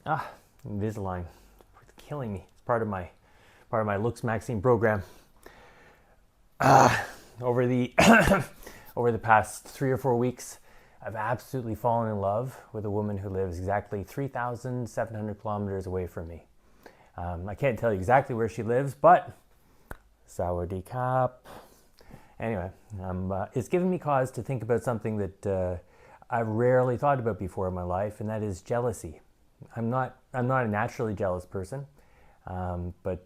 Invisalign, it's killing me. It's part of my Looks Maxine program. Over the over the past 3 or 4 weeks, I've absolutely fallen in love with a woman who lives exactly 3,700 kilometers away from me. I can't tell you exactly where she lives, but Sawadee Kap. Anyway, it's given me cause to think about something that I've rarely thought about before in my life, and that is jealousy. I'm not a naturally jealous person, but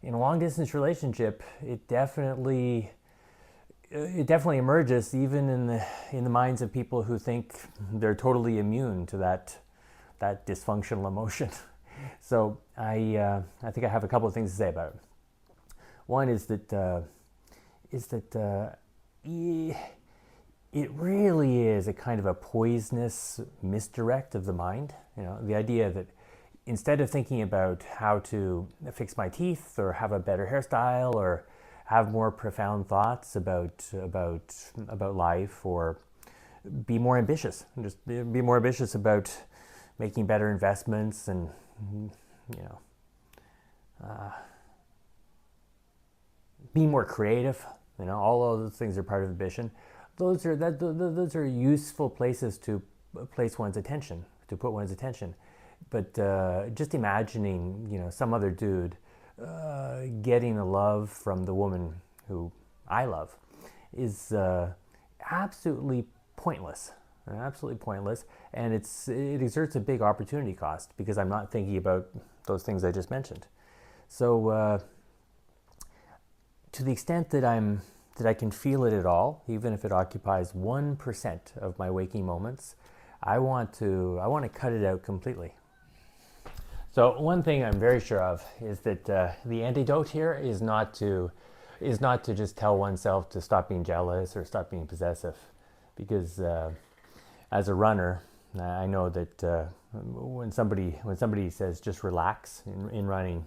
in a long distance relationship, it definitely emerges even in the minds of people who think they're totally immune to that dysfunctional emotion. So I think I have a couple of things to say about it. One is that it really is a kind of a poisonous misdirect of the mind. You know, the idea that instead of thinking about how to fix my teeth or have a better hairstyle or have more profound thoughts about life or be more ambitious, just be more ambitious about making better investments and be more creative. All of those things are part of ambition. Those are useful places to place one's attention, to put one's attention. But just imagining, some other dude getting the love from the woman who I love is absolutely pointless. Absolutely pointless, and it exerts a big opportunity cost because I'm not thinking about those things I just mentioned. So, to the extent that I can feel it at all, even if it occupies 1% of my waking moments, I want to cut it out completely. So one thing I'm very sure of is that the antidote here is not to just tell oneself to stop being jealous or stop being possessive, because as a runner, I know that when somebody says just relax in running,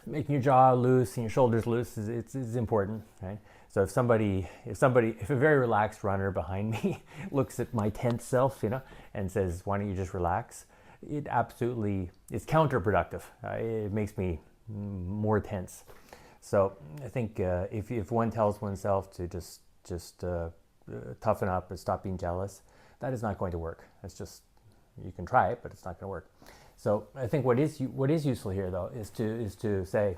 making your jaw loose and your shoulders loose is important, right? So if a very relaxed runner behind me looks at my tense self, and says, "Why don't you just relax?" It absolutely is counterproductive. It makes me more tense. So I think if one tells oneself to just toughen up and stop being jealous, that is not going to work. It's just, you can try it, but it's not going to work. So I think what is useful here, though, is to say,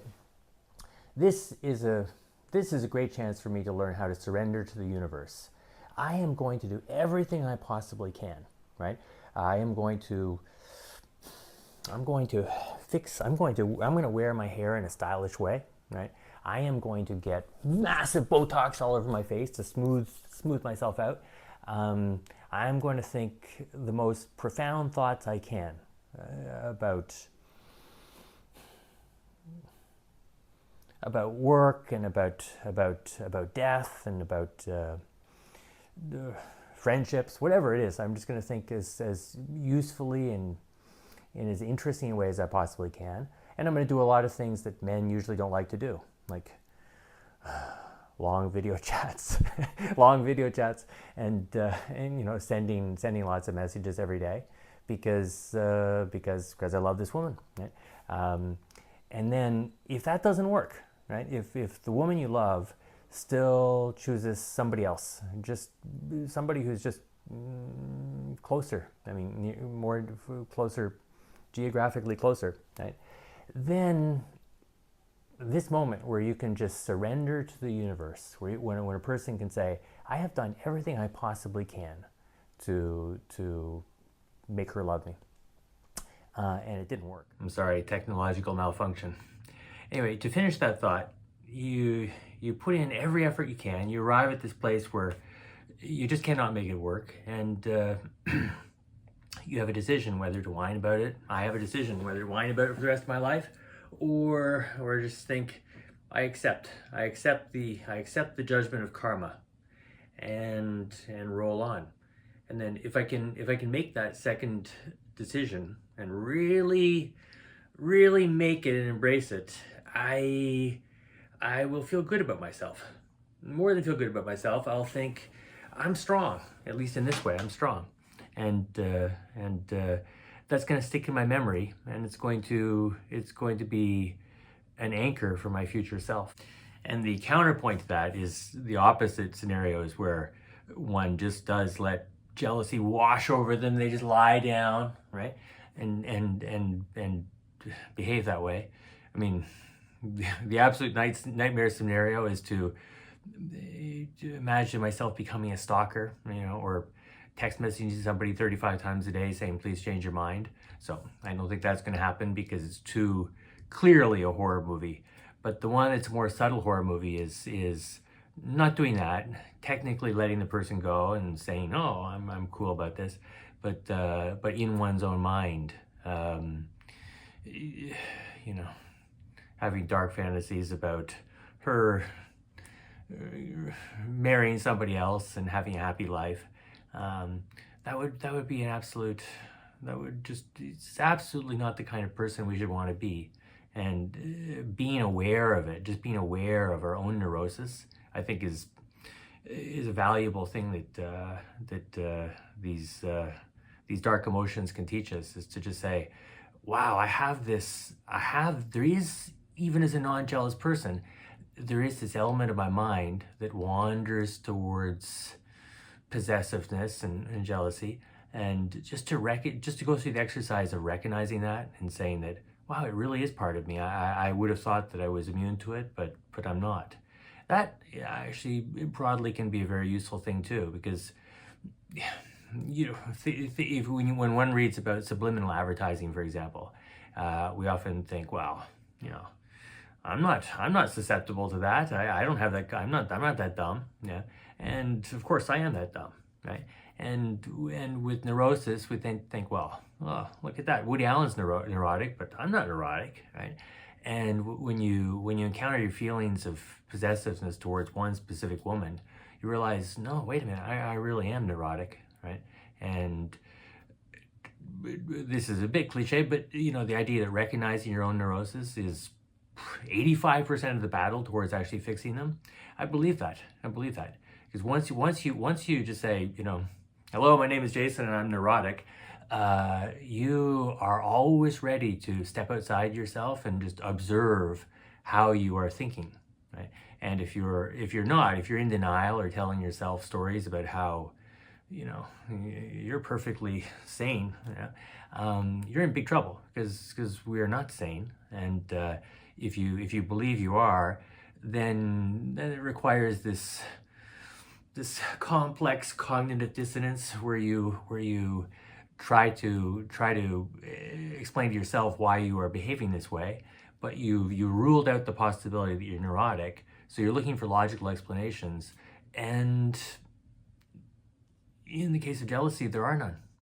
this is a great chance for me to learn how to surrender to the universe. I am going to do everything I possibly can, right? I'm going to wear my hair in a stylish way, right? I am going to get massive Botox all over my face to smooth myself out. I'm going to think the most profound thoughts I can about work and about death and about friendships, whatever it is. I'm just going to think as usefully and in as interesting a way as I possibly can. And I'm going to do a lot of things that men usually don't like to do, like long video chats, and sending lots of messages every day, because I love this woman, right? And then if that doesn't work, right? If the woman you love still chooses somebody else, just somebody who's just closer, more closer, geographically closer, right? Then this moment where you can just surrender to the universe, when a person can say, I have done everything I possibly can to make her love me, and it didn't work. I'm sorry, technological malfunction. Anyway, to finish that thought, you put in every effort you can. You arrive at this place where you just cannot make it work, and you have a decision whether to whine about it. I have a decision whether to whine about it for the rest of my life, or just think, I accept the judgment of karma, and roll on. And then if I can make that second decision and really make it and embrace it, I will feel good about myself. More than feel good about myself, I'll think I'm strong. At least in this way, I'm strong, and that's going to stick in my memory, and it's going to be an anchor for my future self. And the counterpoint to that is the opposite scenarios where one just does let jealousy wash over them. They just lie down, right? And behave that way. I mean, the absolute nightmare scenario is to imagine myself becoming a stalker, or text messaging somebody 35 times a day saying, please change your mind. So I don't think that's going to happen because it's too clearly a horror movie. But the one that's a more subtle horror movie is not doing that, technically letting the person go and saying, oh, I'm cool about this, but in one's own mind, having dark fantasies about her marrying somebody else and having a happy life. That would be it's absolutely not the kind of person we should want to be. And being aware of it, just being aware of our own neurosis, I think is a valuable thing that these dark emotions can teach us, is to just say, wow, there is, even as a non-jealous person, there is this element of my mind that wanders towards possessiveness and jealousy, and just to go through the exercise of recognizing that and saying that, wow, it really is part of me. I would have thought that I was immune to it, but I'm not. That actually broadly can be a very useful thing too, because when one reads about subliminal advertising, for example, we often think, well, I'm not susceptible to that. I don't have that. I'm not that dumb. Yeah, and of course I am that dumb, right? And with neurosis, we think, well, oh, look at that. Woody Allen's neurotic, but I'm not neurotic, right? And when you encounter your feelings of possessiveness towards one specific woman, you realize, no, wait a minute, I really am neurotic, right? And this is a bit cliche, but the idea that recognizing your own neurosis is 85% of the battle towards actually fixing them. I believe that. Because once you just say, hello, my name is Jason and I'm neurotic, you are always ready to step outside yourself and just observe how you are thinking, right? And if you're in denial or telling yourself stories about how you're perfectly sane, you're in big trouble, because we are not sane. And if you believe you are, then it requires this complex cognitive dissonance where you try to explain to yourself why you are behaving this way, but you ruled out the possibility that you're neurotic, so you're looking for logical explanations, and in the case of jealousy, there are none.